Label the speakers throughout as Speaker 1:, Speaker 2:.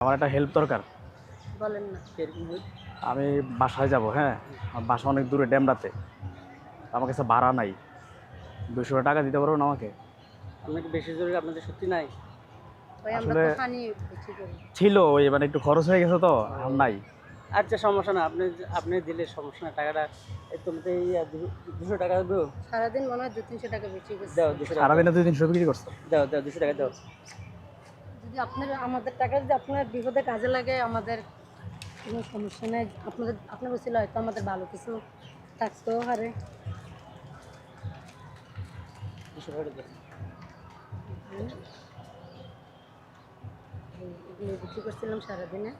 Speaker 1: আমার একটা হেল্প দরকার।
Speaker 2: বলেন না কিরকম হেল্প?
Speaker 1: আমি বাসায় যাব, হ্যাঁ, আমার বাসা অনেক দূরে, ডেমরাতে। আমার কাছে ভাড়া নাই, 200 টাকা দিতে পারবেন আমাকে?
Speaker 2: আপনাকে বেশি জরুরি, আপনাদের সত্যি নাই?
Speaker 3: ভাই আমরা
Speaker 1: আসলে
Speaker 3: তো পানি বিক্রি করি।
Speaker 1: ছিল, ওই মানে একটু খরচ হয়ে গেছে তো, আর নাই।
Speaker 2: আচ্ছা সমস্যা না, আপনি দিলে সমস্যা না, টাকাটা তোমাকে এই 200 টাকা দেবো।
Speaker 3: সারাদিন মনে হয় 200-300 টাকা বিক্রি করছি।
Speaker 2: দাও 200 টাকা,
Speaker 1: সারাদিনে 200-300 বিক্রি করছো?
Speaker 2: দাও 200 টাকা দাও।
Speaker 3: যদি আমাদের টাকা যদি আপনার বিপদে কাজে লাগে, আমাদের কোনো সমস্যা নেই। আপনার বলছিল হয়তো আমাদের ভালো কিছু থাকতেও পারে।
Speaker 2: 200 টাকা দাও।
Speaker 3: এগুলো বিক্রি করছিলাম সারাদিনে।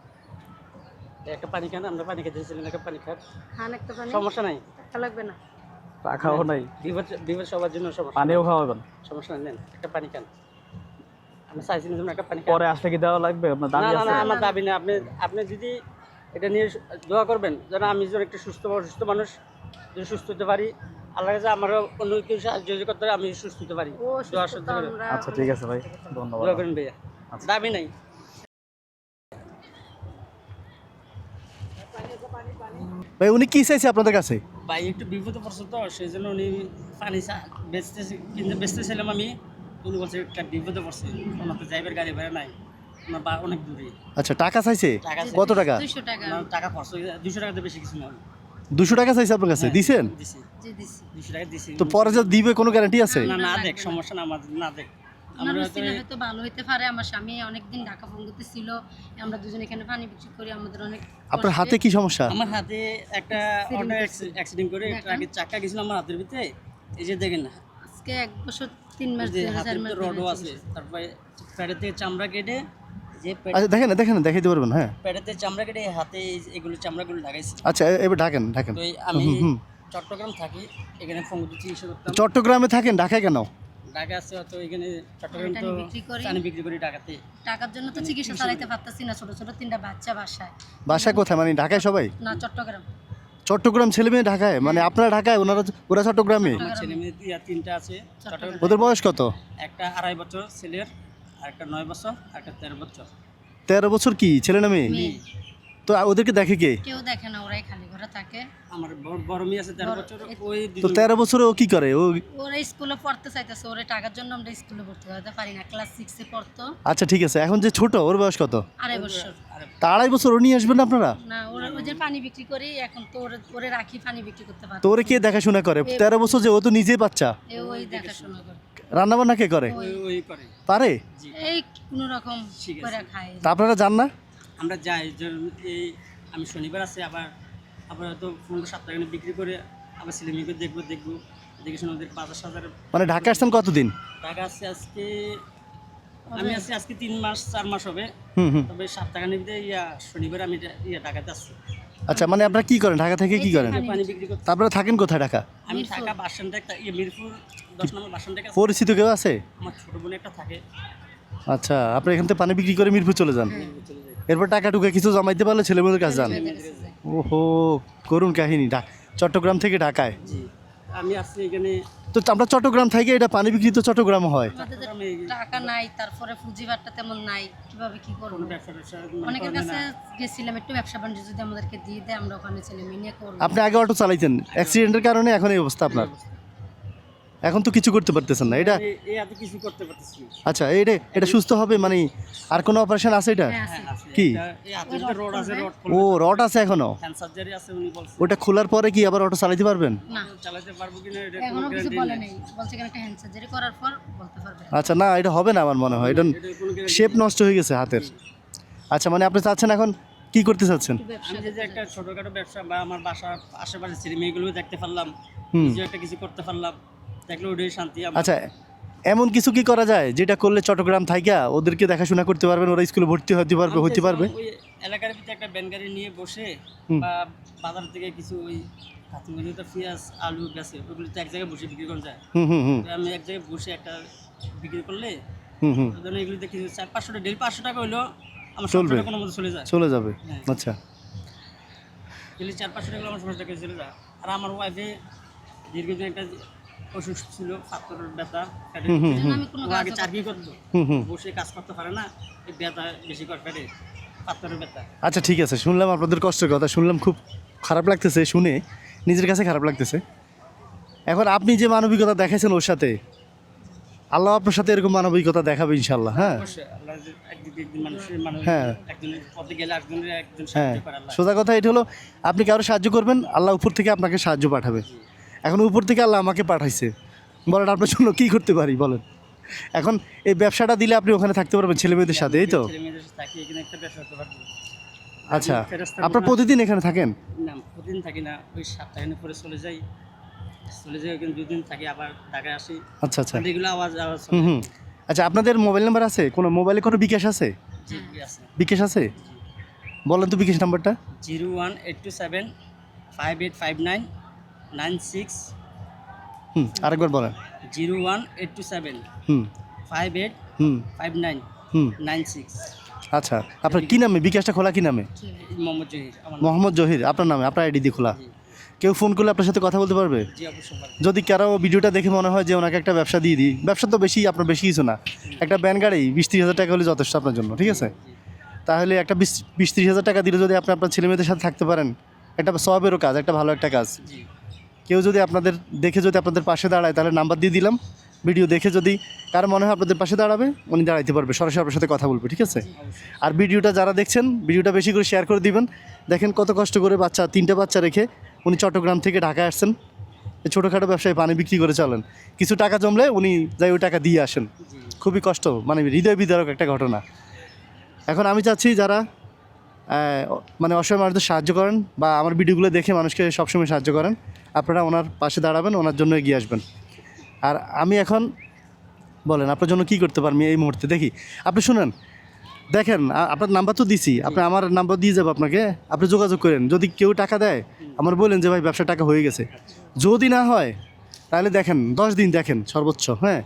Speaker 2: একটা পানি খান, আমরা পানি খেতেছিলেন, একটা পানি খান,
Speaker 3: খান একটা পানি,
Speaker 2: সমস্যা নাই।
Speaker 3: টাকা লাগবে না।
Speaker 1: টাকাও নাই,
Speaker 2: বিপদ সবার জন্য সমস্যা।
Speaker 1: পানিও খাওয়াবেন?
Speaker 2: সমস্যা নেই, নেন একটা পানি খান। আমি চাইছিলাম যেমন একটা পানি খান।
Speaker 1: পরে আসলে কি দেওয়া লাগবে? আপনার
Speaker 2: না
Speaker 1: দাবি
Speaker 2: না
Speaker 1: আছে?
Speaker 2: না, আমার দাবি না। আপনি যদি এটা নিয়ে দোয়া করবেন যেন আমি যেন একটা সুস্থ মানুষ যদি সুস্থ হতে পারি, আল্লাহর কাছে আমারও অন্য কেউ সাহায্য করতে পারে, আমি সুস্থ হতে পারি।
Speaker 3: ও
Speaker 2: দোয়া
Speaker 3: সুস্থ
Speaker 2: সহ্য
Speaker 3: তো
Speaker 2: করে
Speaker 3: আমরা
Speaker 1: আচ্ছা ঠিক আছে ভাই, ধন্যবাদ।
Speaker 2: দোয়া করেন ভাইয়া,
Speaker 1: আচ্ছা।
Speaker 2: দাবি নাই।
Speaker 4: ভাই উনি কি চাইছে আপনাদের কাছে?
Speaker 2: ভাই একটু বিপদে পড়ছে তো, সেই জন্য উনি পানি বেচতেছিলাম আমি। উনি বলছে একটা বিপদে পড়ছে, ওনার তো যাইবার গাড়ি ভাড়া নাই, ওনার অনেক দূরে।
Speaker 4: আচ্ছা টাকা চাইছে?
Speaker 2: টাকা
Speaker 4: কত টাকা?
Speaker 3: 200 টাকা
Speaker 2: ওনার টাকা খরচ হয়ে যায়, 200 টাকা তো বেশি কিছু না।
Speaker 4: 200 টাকা চাইছে আপনার কাছে? দিছেন?
Speaker 2: দিছি,
Speaker 3: জি দিছি।
Speaker 2: 200 টাকা দিছি।
Speaker 4: তো পরে যে দিবে কোনো গ্যারান্টি আছে?
Speaker 2: না না দেখ, সমস্যা না, আমাদের না দেখ।
Speaker 3: আমার
Speaker 2: আমরা
Speaker 3: ছিল হয়তো ভালো হইতে পারে। আমার স্বামী অনেকদিন ঢাকা ফোন করতেছিল, আমরা দুজনে এখানে পানি বিক্রি করি, আমাদের অনেক
Speaker 4: আপনার হাতে
Speaker 3: কষ্টে।
Speaker 4: কি সমস্যা?
Speaker 2: আমার হাতে একটা অটো অ্যাক্সিডেন্ট করে ট্রাকে চাক্কা গেছিল আমার হাতের ভিতরে। এই যে দেখেন না,
Speaker 3: আজকে 1 বছর 3 মাস
Speaker 2: যে
Speaker 3: ধরে,
Speaker 2: হাতের
Speaker 3: 4 মাস
Speaker 2: ভিতরে রডও
Speaker 3: ধরে
Speaker 2: আছে, তারপরে পেটের থেকে চামড়া কেটে, যে
Speaker 4: আচ্ছা দেখেন দেখাইতে পারবেন? হ্যাঁ
Speaker 2: পেটের থেকে চামড়া কেটে হাতে এগুলো চামড়াগুলো লাগাইছি।
Speaker 4: আচ্ছা এবার ঢাকেন।
Speaker 2: তো আমি চট্টগ্রাম থাকি, এখানে ফোঙ্গুতে চিকিৎসা করতাম।
Speaker 4: চট্টগ্রামে থাকেন, ঢাকায় কেন?
Speaker 2: ঢাকা আছে তো, এখানে চট্টগ্রাম তো
Speaker 3: পানি বিক্রি করি।
Speaker 2: পানি বিক্রি করি ঢাকাতে।
Speaker 3: টাকার জন্য তো চিকিৎসা চালাইতে পারতাছি না, ছোট ছোট 3টা বাচ্চা বাসায়।
Speaker 4: বাসা কোথায়? মানে ঢাকায় সবাই?
Speaker 3: না, চট্টগ্রাম।
Speaker 4: চট্টগ্রাম ছেলে মেয়ে ঢাকায়? মানে আপনারা ঢাকায়, ওরা চট্টগ্রামে?
Speaker 2: আমার ছেলে মেয়ে 3টা আছে চট্টগ্রাম।
Speaker 4: ওদের বয়স কত?
Speaker 2: একটা 2.5 বছর ছেলের, আর একটা 9 বছর, আর একটা 13 বছর।
Speaker 4: 13 বছর? কি ছেলে না মেয়ে?
Speaker 3: মেয়ে।
Speaker 4: তো ওদেরকে দেখে কে?
Speaker 3: কেউ দেখে না, ওরাই খালি ঘরে থাকে।
Speaker 2: আমার বড় মেয়ে আছে 13 বছর, ওই
Speaker 4: তো 13 বছরে ও কি করে?
Speaker 3: ওরা স্কুলে পড়তে চাইতেছে, ওরা টাকার জন্য আমরা স্কুলে ভর্তি করাতে পারি না। ক্লাস 6-এ পড়তো।
Speaker 4: আচ্ছা ঠিক আছে, এখন যে ছোট ওর বয়স কত?
Speaker 3: 2.5 বছর।
Speaker 4: তা 2.5 বছর ও নিয়ে আসবেন না আপনারা?
Speaker 3: না, ওরা ওই যে পানি বিক্রি করি, এখন তো ওরে রাখি পানি বিক্রি করতে পারে।
Speaker 4: তো ওরে কে দেখাশোনা করে? 13 বছর যে, ও তো নিজেই বাচ্চা।
Speaker 3: ওই দেখাশোনা করে।
Speaker 4: রান্না বান্না কে করে?
Speaker 2: ওই করে।
Speaker 4: পারে?
Speaker 3: এই কোনো রকম
Speaker 2: ঠিক আছে।
Speaker 3: করে খায়।
Speaker 4: তা আপনারা জান না?
Speaker 2: আমরা যাই এই আমি শনিবার আছে, আবার তো ফোন 7 টাকা বিক্রি করে আবার ছেলে মেয়েকে দেখবো দেখে শুনে ওদের 5,000
Speaker 4: মানে ঢাকা আসছেন কতদিন?
Speaker 2: টাকা আছে আজকে। আমি আছি আজকে 3 মাস 4 মাস হবে।
Speaker 4: হুম।
Speaker 2: তবে 7 টাকা নিতে শনিবার আমি ঢাকাতে আসছি।
Speaker 4: আচ্ছা মানে আপনারা কি করেন ঢাকা থেকে? কি করেন?
Speaker 2: পানি বিক্রি করতে।
Speaker 4: তা আপনারা থাকেন কোথায় ঢাকা?
Speaker 2: আমি ঢাকা বাস স্ট্যান্ডে একটা মিরপুর 10 নম্বর বাস স্ট্যান্ডে
Speaker 4: পরিচিত কেউ আছে?
Speaker 2: আমার ছোট বোন একটা থাকে।
Speaker 4: আচ্ছা আপনি এখান থেকে পানি বিক্রি করে মিরপুর চলে যান,
Speaker 2: চলে যাই।
Speaker 4: এরপর টাকা টুকা কিছু জমাইতে পারলে ছেলেমেয়েদের কাছে যান। ওহো, করুন কাহিনী। চট্টগ্রাম থেকে ঢাকায়?
Speaker 2: জি, আমি আসছি এখানে।
Speaker 4: তো আমরা চট্টগ্রাম থেকে এটা পানি বিক্রি তো চট্টগ্রাম হয়।
Speaker 3: আমাদের টাকা নাই, তারপরে পুঁজিবারটা তেমন নাই, কিভাবে কি করবো?
Speaker 2: ব্যবসা
Speaker 3: অনেকের কাছে গেছিলাম, একটু ব্যবসা বাণিজ্য যদি আমাদেরকে দিয়ে দেয়, আমরা ওখানে ছেলে মেয়ে নিয়ে করবো।
Speaker 4: আপনি আগে অটো চালাইতেন, অ্যাক্সিডেন্টের কারণে এখন এই অবস্থা আপনার। এখন তো কিছু করতে পারতেছেন না এটা?
Speaker 2: এই এত কিছু করতে পারতেছি না।
Speaker 4: আচ্ছা এটা সুস্থ হবে মানে? আর কোনো অপারেশন আছে এটা?
Speaker 3: হ্যাঁ, আছে।
Speaker 2: আছে,
Speaker 4: কি?
Speaker 2: এই হাতের ভিতরে রড আছে, রড
Speaker 4: ও রড আছে এখনো?
Speaker 2: হ্যান্ড সার্জারি আছে, উনি বলছে।
Speaker 4: ওটা খোলার পরে কি আবার অটো চালাইতে পারবেন?
Speaker 3: না,
Speaker 2: চালাতে পারবো কিনা এটা কোনো
Speaker 3: এখনো কিছু
Speaker 2: গ্যারান্টি
Speaker 3: বলে
Speaker 2: নেই।
Speaker 3: নেই, বলছে কেন একটা হ্যান্ড সার্জারি করার পর বলতে পারবে।
Speaker 4: আচ্ছা না এটা হবে না আমার মনে হয়, এটা
Speaker 2: এটা কোনো guarantee
Speaker 4: শেপ নষ্ট হয়ে গেছে হাতের। আচ্ছা মানে আপনি চাচ্ছেন এখন কি করতে চাচ্ছেন?
Speaker 3: একটু ব্যবসা
Speaker 2: আমি যে একটা ছোটখাটো ব্যবসা বা আমার বাসার আশেপাশে ছেলে মেয়েগুলো দেখতে পারলাম,
Speaker 4: হুম।
Speaker 2: নিজে একটা কিছু করতে পারলাম, দেখলে ওটাই শান্তি আমার।
Speaker 4: আচ্ছা এমন কিছু কি করা যায় যেটা করলে চট্টগ্রাম থাইকা ওদেরকে দেখাশোনা করতে পারবেন, ওরা স্কুলে ভর্তি হতে পারবে?
Speaker 2: আমি
Speaker 4: হতে পারবে?
Speaker 2: ওই এলাকার ভিতরে একটা ভ্যান গাড়ি নিয়ে বসে
Speaker 4: হুম।
Speaker 2: বা বাজার থেকে কিছু ওই কাঁচামরিচ, পেঁয়াজ, আলু বেছে, ওগুলো তো এক জায়গায় বসে বিক্রি করা যায়।
Speaker 4: হুম।
Speaker 2: তো আমি এক জায়গায় বসে একটা বিক্রি করলে
Speaker 4: হুম।
Speaker 2: ধরুন এগুলো দেখি 400-500 টাকা, ডেলি 500 টাকা হইলো আমার
Speaker 4: চলবে?
Speaker 2: সংসারটা কোনো মতো চলে যায়।
Speaker 4: চলে যাবে?
Speaker 2: হ্যাঁ।
Speaker 4: আচ্ছা
Speaker 2: ডেলি 400-500 টাকা হলে আমার সংসারটা করে চলে যায়। আর আমার ওয়াইফে দীর্ঘদিন একটা অসুখ ছিল, পাথরের ব্যথা, পেটের
Speaker 3: এই জন্য আমি কোনো
Speaker 2: ও আগে
Speaker 3: কাজও
Speaker 2: চাকরি করতো,
Speaker 4: হুম।
Speaker 2: বসে কাজ করতে পারে না, এই ব্যথা বেশি করে পেটে। পাথরের ব্যথা।
Speaker 4: আচ্ছা ঠিক আছে, শুনলাম আপনাদের কষ্টের কথা, শুনলাম খুব খারাপ লাগতেছে শুনে, নিজের কাছে খারাপ লাগতেছে। এখন আপনি যে মানবিকতা দেখাইছেন ওর সাথে, আল্লাহ আপনার সাথে এরকম মানবিকতা দেখাবে ইনশাল্লাহ। হ্যাঁ
Speaker 2: অবশ্যই আল্লাহ যে একদিন মানুষের মানুষ
Speaker 4: হ্যাঁ।
Speaker 2: একজনের পথে গেলে একজনের একজন
Speaker 4: হ্যাঁ,
Speaker 2: সাহায্য করে আল্লাহ।
Speaker 4: সোজা কথা এটা হলো, আপনি কারো সাহায্য করবেন, আল্লাহ উপর থেকে আপনাকে সাহায্য পাঠাবে। এখন উপর থেকে আল্লাহ আমাকে পাঠাইছে, বলেন আপনার জন্য কী করতে পারি বলেন। এখন এই ব্যবসাটা দিলে আপনি ওখানে থাকতে পারবেন ছেলে মেয়েদের সাথে, এই তো।
Speaker 2: ছেলে মেয়েদের সাথে থাকি, এখানে একটা ব্যবসা করতে পারবো।
Speaker 4: আচ্ছা,
Speaker 2: ফেরেশতা
Speaker 4: আপনার প্রতিদিন এখানে থাকেন?
Speaker 2: না, প্রতিদিন থাকি না, ওই সপ্তাহে পরে চলে যাই ওখানে 2 দিন থাকি, আবার ঢাকায় আসি।
Speaker 4: আচ্ছা আচ্ছা,
Speaker 2: এগুলো আওয়াজ
Speaker 4: হুম হুম। আচ্ছা, আপনাদের মোবাইল নাম্বার আছে? কোনো মোবাইলে কোনো বিকাশ আছে?
Speaker 2: জি আছে।
Speaker 4: বিকাশ আছে? বলেন তো বিকাশ নাম্বারটা।
Speaker 2: 01827 5859 96।
Speaker 4: হুম, আরেকবার বলেন।
Speaker 2: 01827
Speaker 4: হুম
Speaker 2: 58
Speaker 4: হুম
Speaker 2: 59
Speaker 4: হুম
Speaker 2: 96।
Speaker 4: আচ্ছা, আপনার কি নামে বিকাশটা খোলা? কি নামে?
Speaker 2: মোহাম্মদ জহির আমার নাম।
Speaker 4: মোহাম্মদ জহির আপনার নামে, আপনার আইডি দিয়ে খোলা।
Speaker 2: জি।
Speaker 4: কেউ ফোন করলে আপনার সাথে কথা বলতে পারবে?
Speaker 2: জি অবশ্যই পারবো।
Speaker 4: যদি কারো ভিডিওটা দেখে মনে হয় যে ওনাকে একটা ব্যবসা দিয়ে দিই, ব্যবসা তো বেশি, আপনার বেশি কিছু না, একটা ব্যান গাড়ি 20-30 হাজার টাকা হলে যথেষ্ট আপনার জন্য, ঠিক আছে? তাহলে একটা 20-30 হাজার টাকা দিলে যদি আপনি আপনার ছেলে মেয়েদের সাথে থাকতে পারেন, একটা সবেরও কাজ, একটা ভালো একটা কাজ।
Speaker 2: জি
Speaker 4: কেউ যদি আপনাদের দেখে যদি আপনাদের পাশে দাঁড়ায়, তাহলে নাম্বার দিয়ে দিলাম, ভিডিও দেখে যদি কার মনে হয় আপনাদের পাশে দাঁড়াবে, উনি দাঁড়াইতে পারবে, সরাসরি আপনার সাথে কথা বলবে, ঠিক আছে?
Speaker 2: অবশ্যই।
Speaker 4: আর ভিডিওটা যারা দেখছেন, ভিডিওটা বেশি করে শেয়ার করে দিবেন। দেখেন কত কষ্ট করে বাচ্চা, 3টে বাচ্চা রেখে উনি চট্টগ্রাম থেকে ঢাকায় আসছেন, এই ছোটোখাটো ব্যবসায় পানি বিক্রি করে চলেন। কিছু টাকা জমলে উনি যাই ওই টাকা দিয়ে আসেন।
Speaker 2: জি
Speaker 4: খুবই কষ্ট, মানে হৃদয় বিদারক একটা ঘটনা। এখন আমি চাচ্ছি যারা মানে অসহায় মানুষদের সাহায্য করেন বা আমার ভিডিওগুলো দেখে মানুষকে সবসময় সাহায্য করেন, আপনারা ওনার পাশে দাঁড়াবেন, ওনার জন্য এগিয়ে আসবেন। আর আমি এখন বলেন আপনার জন্য কী করতে পারবো এই মুহূর্তে, দেখি আপনি শুনেন, দেখেন আপনার নাম্বার তো দিছি, আপনি আমার নাম্বার দিয়ে যাবো আপনাকে, আপনি যোগাযোগ করেন। যদি কেউ টাকা দেয় আমার বলেন যে ভাই ব্যবসা টাকা হয়ে গেছে। যদি না হয় তাহলে দেখেন 10 দিন দেখেন সর্বোচ্চ, হ্যাঁ।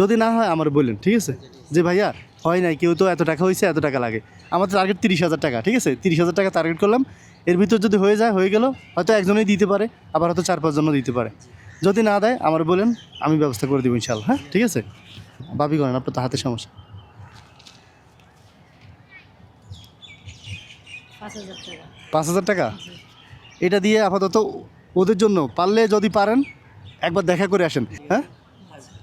Speaker 4: যদি না হয় আমার বললেন, ঠিক আছে, যে ভাইয়া হয় নাই, কেউ তো এত টাকা হয়েছে, এত টাকা লাগে। আমাদের টার্গেট 30 হাজার টাকা, ঠিক আছে? 30 হাজার টাকা টার্গেট করলাম, এর ভিতর যদি হয়ে যায় হয়ে গেল, হয়তো একজনেই দিতে পারে, আবার হয়তো 4-5 জনও দিতে পারে। যদি না দেয় আমার বলেন, আমি ব্যবস্থা করে দেবো ইনশাল্লাহ। হ্যাঁ ঠিক আছে, ভাবি করেন, আপনার তো হাতে সমস্যা।
Speaker 3: 5,000 টাকা।
Speaker 4: 5,000 টাকা এটা দিয়ে আপাতত ওদের জন্য পারলে, যদি পারেন একবার দেখা করে আসেন। হ্যাঁ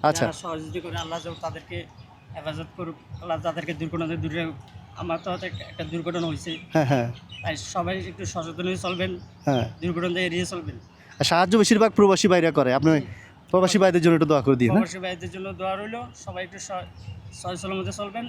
Speaker 4: আচ্ছা,
Speaker 2: যারা সহযোগিতা করে আল্লাহ যেন তাদেরকে হেফাজত করুক, আল্লাহ তাদেরকে দুর্ঘটনা দূরে রাখুক। আমার তো হয়তো একটা দুর্ঘটনা হয়েছে,
Speaker 4: হ্যাঁ হ্যাঁ
Speaker 2: তাই সবাই একটু সচেতন হয়ে চলবেন,
Speaker 4: হ্যাঁ।
Speaker 2: দুর্ঘটনা এড়িয়ে চলবেন।
Speaker 4: আর সাহায্য বেশিরভাগ প্রবাসী বাইরে করে, আপনি প্রবাসী ভাইদের জন্য একটু দোয়া করে দিন। হ্যাঁ
Speaker 2: প্রবাসী ভাইদের জন্য দোয়া রইল, সবাই একটু সচেতনের মধ্যে চলবেন।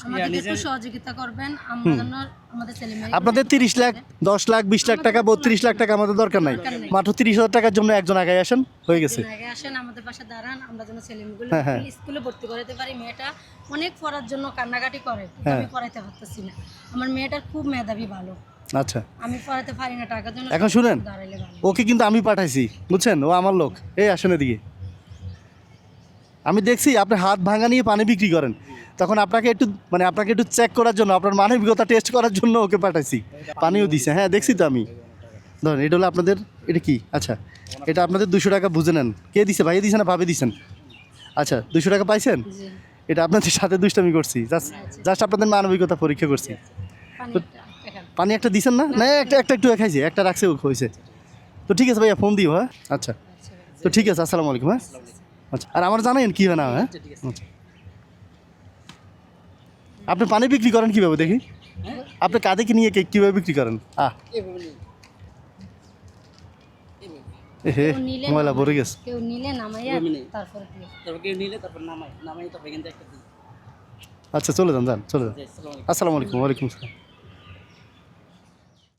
Speaker 3: আমাদেরকে একটু সহযোগিতা করবেন, আমরা যেন আমাদের ছেলে মেয়ে
Speaker 4: আপনাদের 30 লাখ, 10 লাখ, 20 লাখ টাকা, 32 লাখ টাকা আমাদের দরকার নাই, মাত্র 30 হাজার টাকার জন্য একজন আগে আসেন, হয়ে গেছে।
Speaker 3: আগে আসেন, আমাদের পাশে দাঁড়ান, আমরা যেন ছেলে মেয়েগুলো
Speaker 4: হ্যাঁ, হ্যাঁ।
Speaker 3: স্কুলে ভর্তি করাতে পারি। মেয়েটা অনেক পড়ার জন্য কান্নাকাটি করে, কিন্তু
Speaker 4: হ্যাঁ।
Speaker 3: আমি পড়াইতে পারতেছি না। আমার মেয়েটার খুব মেধাবী, ভালো,
Speaker 4: আচ্ছা,
Speaker 3: আমি পড়াতে পারি না, টাকার জন্য
Speaker 4: এখন শুনেন,
Speaker 3: দাঁড়াইলে ভালো।
Speaker 4: ওকে কিন্তু আমি পাঠাইছি, বুঝছেন, ও আমার লোক। এই আসেন এদিকে, আমি দেখছি আপনি হাত ভাঙা নিয়ে পানি বিক্রি করেন, তখন আপনাকে একটু চেক করার জন্য, আপনার মানবিকতা টেস্ট করার জন্য ওকে পাঠাইছি। পানিও দিছে, হ্যাঁ দেখছি তো আমি। ধরেন এটা হলো আপনাদের, এটা কি? আচ্ছা, এটা আপনাদের 200 টাকা বুঝে নেন। কে দিছে, ভাইয়ে দিছে না ভাবে দিছেন? আচ্ছা, 200 টাকা পাইছেন।
Speaker 3: জি,
Speaker 4: এটা আপনাদের সাথে দুষ্টামি করছি, জাস্ট আপনাদের মানবিকতা পরীক্ষা করছি।
Speaker 3: পানিটা দেখান।
Speaker 4: পানি একটা দিছেন না? না, একটু খাইছে, একটা রাখছে, ও হয়েছে। তো ঠিক আছে ভাইয়া, ফোন দিও। হ্যাঁ আচ্ছা, তো ঠিক আছে, আসসালামু আলাইকুম। হ্যাঁ আচ্ছা, আর আমার জানাইন কী হয় না। হ্যাঁ আচ্ছা, আপনি পানি বিক্রি করেন কীভাবে দেখি? আপনি কাঁধে নিয়ে কীভাবে বিক্রি করেন? হে ময়লা ভরে গেছে।
Speaker 3: কেউ নিলে নামাইয়া তারপরে দিয়ে।
Speaker 2: তারপর কেউ নিলে তারপর নামাই তারপর এখান থেকে একটা দিই।
Speaker 4: আচ্ছা, চলে যান, চলে যান।
Speaker 2: জি, আসসালামু আলাইকুম।
Speaker 4: আসসালামু আলাইকুম। ওয়ালাইকুম আসসালাম।